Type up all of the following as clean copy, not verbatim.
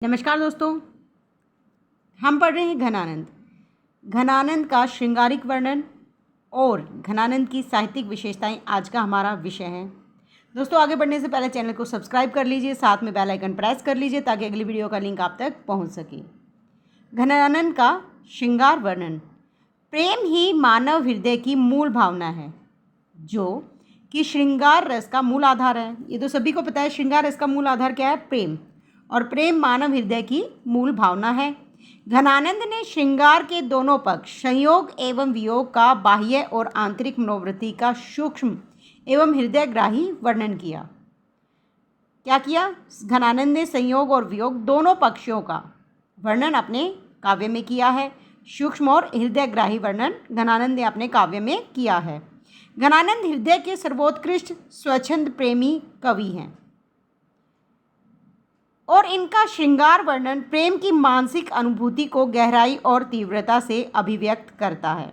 नमस्कार दोस्तों, हम पढ़ रहे हैं घनानंद। घनानंद का श्रृंगारिक वर्णन और घनानंद की साहित्यिक विशेषताएं आज का हमारा विषय है। दोस्तों, आगे बढ़ने से पहले चैनल को सब्सक्राइब कर लीजिए, साथ में बेल आइकन प्रेस कर लीजिए ताकि अगली वीडियो का लिंक आप तक पहुंच सके। घनानंद का श्रृंगार वर्णन। प्रेम ही मानव हृदय की मूल भावना है, जो कि श्रृंगार रस का मूल आधार है। ये तो सभी को पता है, श्रृंगार रस का मूल आधार क्या है? प्रेम। और प्रेम मानव हृदय की मूल भावना है। घनानंद ने श्रृंगार के दोनों पक्ष, संयोग एवं वियोग का, बाह्य और आंतरिक मनोवृत्ति का सूक्ष्म एवं हृदयग्राही वर्णन किया। क्या किया? घनानंद ने संयोग और वियोग दोनों पक्षों का वर्णन अपने काव्य में किया है। सूक्ष्म और हृदयग्राही वर्णन घनानंद ने अपने काव्य में किया है। घनानंद हृदय के सर्वोत्कृष्ट स्वच्छंद प्रेमी कवि हैं और इनका श्रृंगार वर्णन प्रेम की मानसिक अनुभूति को गहराई और तीव्रता से अभिव्यक्त करता है।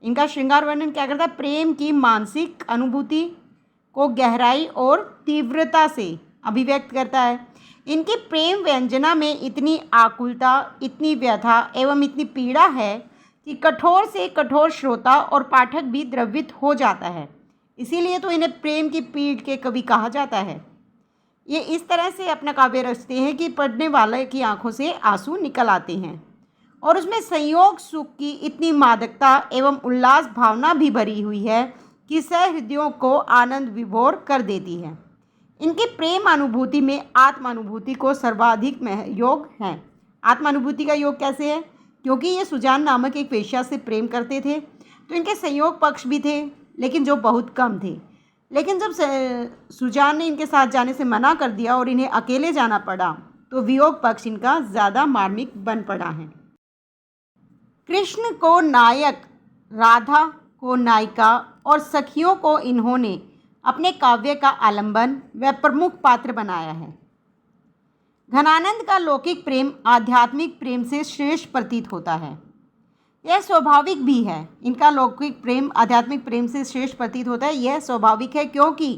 इनका श्रृंगार वर्णन क्या करता है? प्रेम की मानसिक अनुभूति को गहराई और तीव्रता से अभिव्यक्त करता है। इनकी प्रेम व्यंजना में इतनी आकुलता, इतनी व्यथा एवं इतनी पीड़ा है कि कठोर से कठोर श्रोता और पाठक भी द्रवित हो जाता है। इसीलिए तो इन्हें प्रेम की पीड़ के कवि कहा जाता है। ये इस तरह से अपना काव्य रचते हैं कि पढ़ने वाले की आंखों से आंसू निकल आते हैं और उसमें संयोग सुख की इतनी मादकता एवं उल्लास भावना भी भरी हुई है कि सहृदयों को आनंद विभोर कर देती है। इनकी प्रेम अनुभूति में आत्मानुभूति को सर्वाधिक योग है। आत्मानुभूति का योग कैसे है? क्योंकि ये सुजान नामक एक वेश्या से प्रेम करते थे, तो इनके संयोग पक्ष भी थे, लेकिन जो बहुत कम थे। लेकिन जब सुजान ने इनके साथ जाने से मना कर दिया और इन्हें अकेले जाना पड़ा, तो वियोग पक्ष इनका ज़्यादा मार्मिक बन पड़ा है। कृष्ण को नायक, राधा को नायिका और सखियों को इन्होंने अपने काव्य का आलंबन व प्रमुख पात्र बनाया है। घनानंद का लौकिक प्रेम आध्यात्मिक प्रेम से श्रेष्ठ प्रतीत होता है। यह स्वाभाविक भी है। इनका लौकिक प्रेम आध्यात्मिक प्रेम से श्रेष्ठ प्रतीत होता है। यह स्वाभाविक है क्योंकि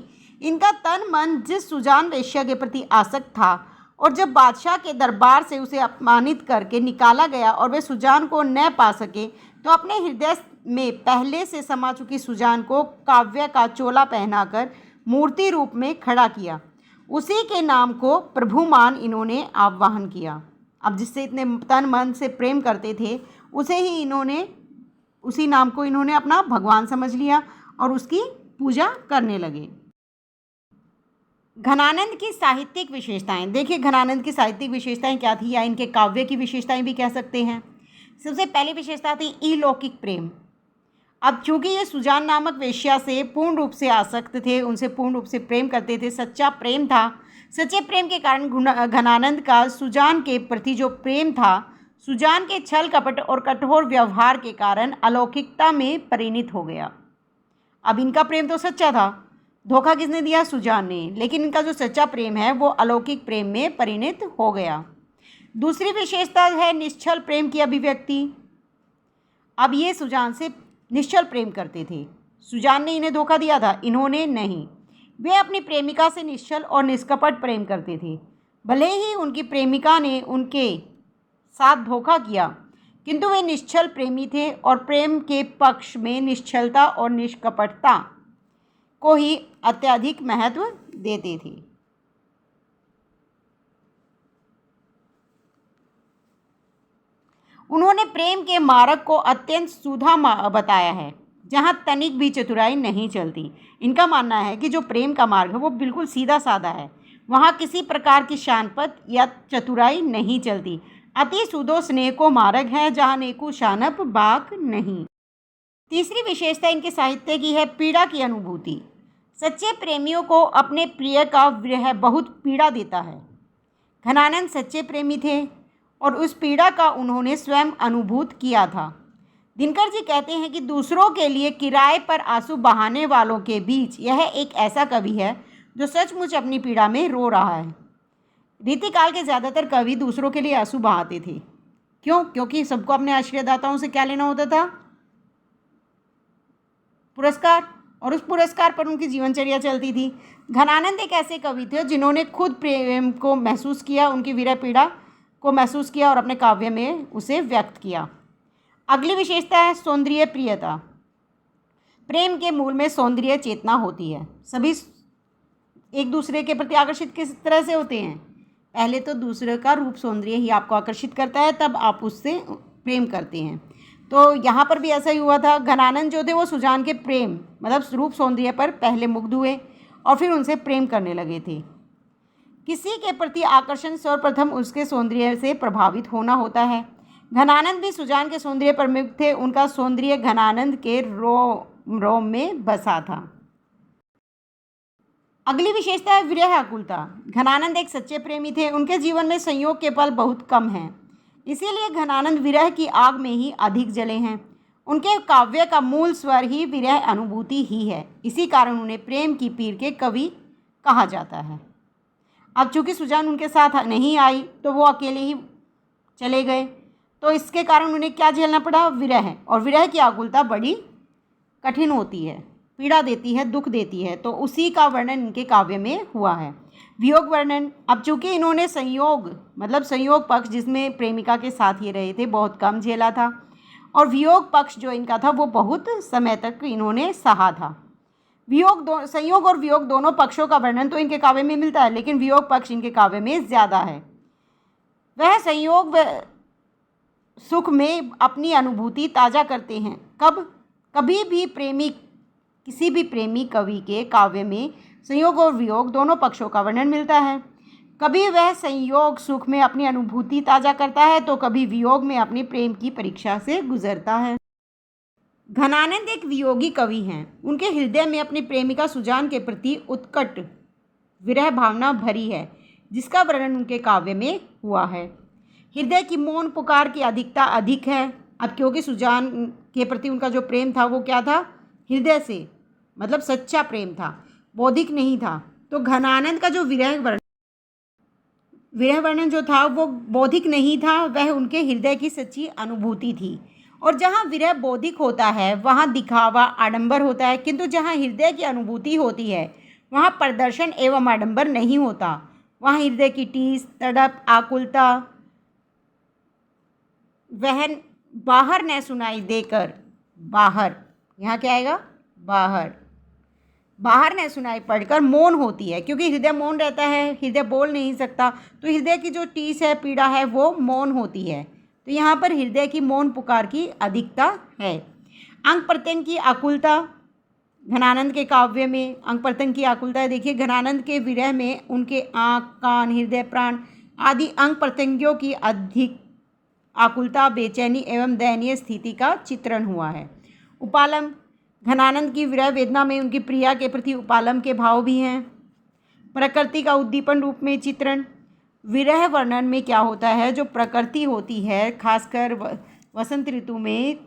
इनका तन मन जिस सुजान वेश्या के प्रति आसक्त था और जब बादशाह के दरबार से उसे अपमानित करके निकाला गया और वे सुजान को न पा सके, तो अपने हृदय में पहले से समा चुकी सुजान को काव्य का चोला पहनाकर मूर्ति रूप में खड़ा किया। उसी के नाम को प्रभुमान इन्होंने आवाहन किया। अब जिससे इतने तन मन से प्रेम करते थे, उसी नाम को इन्होंने अपना भगवान समझ लिया और उसकी पूजा करने लगे। घनानंद की साहित्यिक विशेषताएं। देखिए, घनानंद की साहित्यिक विशेषताएं क्या थी, या इनके काव्य की विशेषताएं भी कह सकते हैं। सबसे पहली विशेषता थी अलौकिक प्रेम। अब चूंकि ये सुजान नामक वेश्या से पूर्ण रूप से आसक्त थे, उनसे पूर्ण रूप से प्रेम करते थे, सच्चा प्रेम था। सच्चे प्रेम के कारण घनानंद का सुजान के प्रति जो प्रेम था, सुजान के छल कपट और कठोर व्यवहार के कारण अलौकिकता में परिणित हो गया। अब इनका प्रेम तो सच्चा था, धोखा किसने दिया? सुजान ने। लेकिन इनका जो सच्चा प्रेम है वो अलौकिक प्रेम में परिणित हो गया। दूसरी विशेषता है निश्चल प्रेम की अभिव्यक्ति। अब ये सुजान से निश्चल प्रेम करते थे। सुजान ने इन्हें धोखा दिया था, इन्होंने नहीं। वे अपनी प्रेमिका से निश्चल और निष्कपट प्रेम करते थे। भले ही उनकी प्रेमिका ने उनके साथ धोखा किया, किंतु वे निश्चल प्रेमी थे और प्रेम के पक्ष में निश्चलता और निष्कपटता को ही अत्यधिक महत्व देते थे। उन्होंने प्रेम के मार्ग को अत्यंत सीधा बताया है, जहाँ तनिक भी चतुराई नहीं चलती। इनका मानना है कि जो प्रेम का मार्ग है वो बिल्कुल सीधा साधा है, वहाँ किसी प्रकार की शानपत या चतुराई नहीं चलती। अति सुदो स्नेह को मार्ग है, जहाँ नेकु शानप बाक नहीं। तीसरी विशेषता इनके साहित्य की है पीड़ा की अनुभूति। सच्चे प्रेमियों को अपने प्रिय का विरह बहुत पीड़ा देता है। घनानंद सच्चे प्रेमी थे और उस पीड़ा का उन्होंने स्वयं अनुभूत किया था। दिनकर जी कहते हैं कि दूसरों के लिए किराए पर आंसू बहाने वालों के बीच यह एक ऐसा कवि है जो सचमुच अपनी पीड़ा में रो रहा है। रीतिकाल के ज़्यादातर कवि दूसरों के लिए आंसू बहाते थे। क्यों? क्योंकि सबको अपने आश्रयदाताओं से क्या लेना होता था? पुरस्कार। और उस पुरस्कार पर उनकी जीवनचर्या चलती थी। घनानंद एक ऐसे कवि थे जिन्होंने खुद प्रेम को महसूस किया, उनकी विरह पीड़ा को महसूस किया और अपने काव्य में उसे व्यक्त किया। अगली विशेषता है सौंदर्य प्रियता। प्रेम के मूल में सौंदर्य चेतना होती है। सभी एक दूसरे के प्रति आकर्षित किस तरह से होते हैं? पहले तो दूसरे का रूप सौंदर्य ही आपको आकर्षित करता है, तब आप उससे प्रेम करते हैं। तो यहाँ पर भी ऐसा ही हुआ था। घनानंद जो थे वो सुजान के प्रेम मतलब रूप सौंदर्य पर पहले मुग्ध हुए और फिर उनसे प्रेम करने लगे थे। किसी के प्रति आकर्षण सर्वप्रथम उसके सौंदर्य से प्रभावित होना होता है। घनानंद भी सुजान के सौंदर्य पर मुग्ध थे। उनका सौंदर्य घनानंद के रोम रोम में बसा था। अगली विशेषता है विरह आकुलता। घनानंद एक सच्चे प्रेमी थे। उनके जीवन में संयोग के पल बहुत कम हैं, इसीलिए घनानंद विरह की आग में ही अधिक जले हैं। उनके काव्य का मूल स्वर ही विरह अनुभूति ही है। इसी कारण उन्हें प्रेम की पीर के कवि कहा जाता है। अब चूंकि सुजान उनके साथ नहीं आई तो वो अकेले ही चले गए, तो इसके कारण उन्हें क्या झेलना पड़ा? विरह। और विरह की आकुलता बड़ी कठिन होती है, पीड़ा देती है, दुख देती है। तो उसी का वर्णन इनके काव्य में हुआ है। वियोग वर्णन। अब चूंकि इन्होंने संयोग मतलब संयोग पक्ष जिसमें प्रेमिका के साथ ये रहे थे बहुत कम झेला था, और वियोग पक्ष जो इनका था वो बहुत समय तक इन्होंने सहा था। संयोग और वियोग दोनों पक्षों का वर्णन तो इनके काव्य में मिलता है, लेकिन वियोग पक्ष इनके काव्य में ज़्यादा है। वह संयोग सुख में अपनी अनुभूति ताज़ा करते हैं। किसी भी प्रेमी कवि के काव्य में संयोग और वियोग दोनों पक्षों का वर्णन मिलता है। कभी वह संयोग सुख में अपनी अनुभूति ताज़ा करता है तो कभी वियोग में अपने प्रेम की परीक्षा से गुजरता है। घनानंद एक वियोगी कवि हैं। उनके हृदय में अपनी प्रेमिका सुजान के प्रति उत्कट विरह भावना भरी है, जिसका वर्णन उनके काव्य में हुआ है। हृदय की मौन पुकार की अधिकता अधिक है। अब क्योंकि सुजान के प्रति उनका जो प्रेम था वो क्या था? हृदय से मतलब सच्चा प्रेम था, बौद्धिक नहीं था। तो घनानंद का जो विरह वर्णन जो था वो बौद्धिक नहीं था, वह उनके हृदय की सच्ची अनुभूति थी। और जहाँ विरह बौद्धिक होता है वहाँ दिखावा आडंबर होता है, किंतु जहाँ हृदय की अनुभूति होती है वहाँ प्रदर्शन एवं आडंबर नहीं होता। वहाँ हृदय की टीस, तड़प, आकुलता वह बाहर न सुनाई देकर बाहर, यहाँ क्या आएगा? बाहर न सुनाई पड़कर मौन होती है, क्योंकि हृदय मौन रहता है, हृदय बोल नहीं सकता, तो हृदय की जो टीस है, पीड़ा है, वो मौन होती है। तो यहाँ पर हृदय की मौन पुकार की अधिकता है। अंग प्रत्यंग की आकुलता। घनानंद के काव्य में अंग प्रत्यंग की आकुलता है। देखिए, घनानंद के विरह में उनके आँख, कान, हृदय, प्राण आदि अंग प्रत्यंगियों की अधिक आकुलता, बेचैनी एवं दयनीय स्थिति का चित्रण हुआ है। उपालम। घनानंद की विरह वेदना में उनकी प्रिया के प्रति उपालम के भाव भी हैं। प्रकृति का उद्दीपन रूप में चित्रण। विरह वर्णन में क्या होता है? जो प्रकृति होती है खासकर वसंत ऋतु में,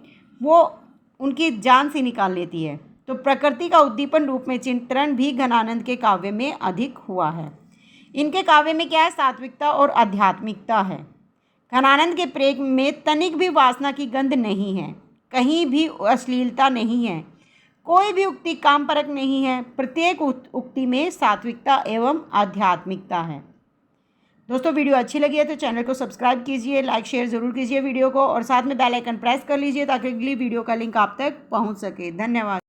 वो उनकी जान से निकाल लेती है। तो प्रकृति का उद्दीपन रूप में चित्रण भी घनानंद के काव्य में अधिक हुआ है। इनके काव्य में क्या है? सात्विकता और आध्यात्मिकता है। घनानंद के प्रेम में तनिक भी वासना की गंध नहीं है, कहीं भी अश्लीलता नहीं है, कोई भी उक्ति कामपरक नहीं है। प्रत्येक उक्ति में सात्विकता एवं आध्यात्मिकता है। दोस्तों, वीडियो अच्छी लगी है तो चैनल को सब्सक्राइब कीजिए, लाइक शेयर ज़रूर कीजिए वीडियो को, और साथ में बेल आइकन प्रेस कर लीजिए ताकि अगली वीडियो का लिंक आप तक पहुंच सके। धन्यवाद।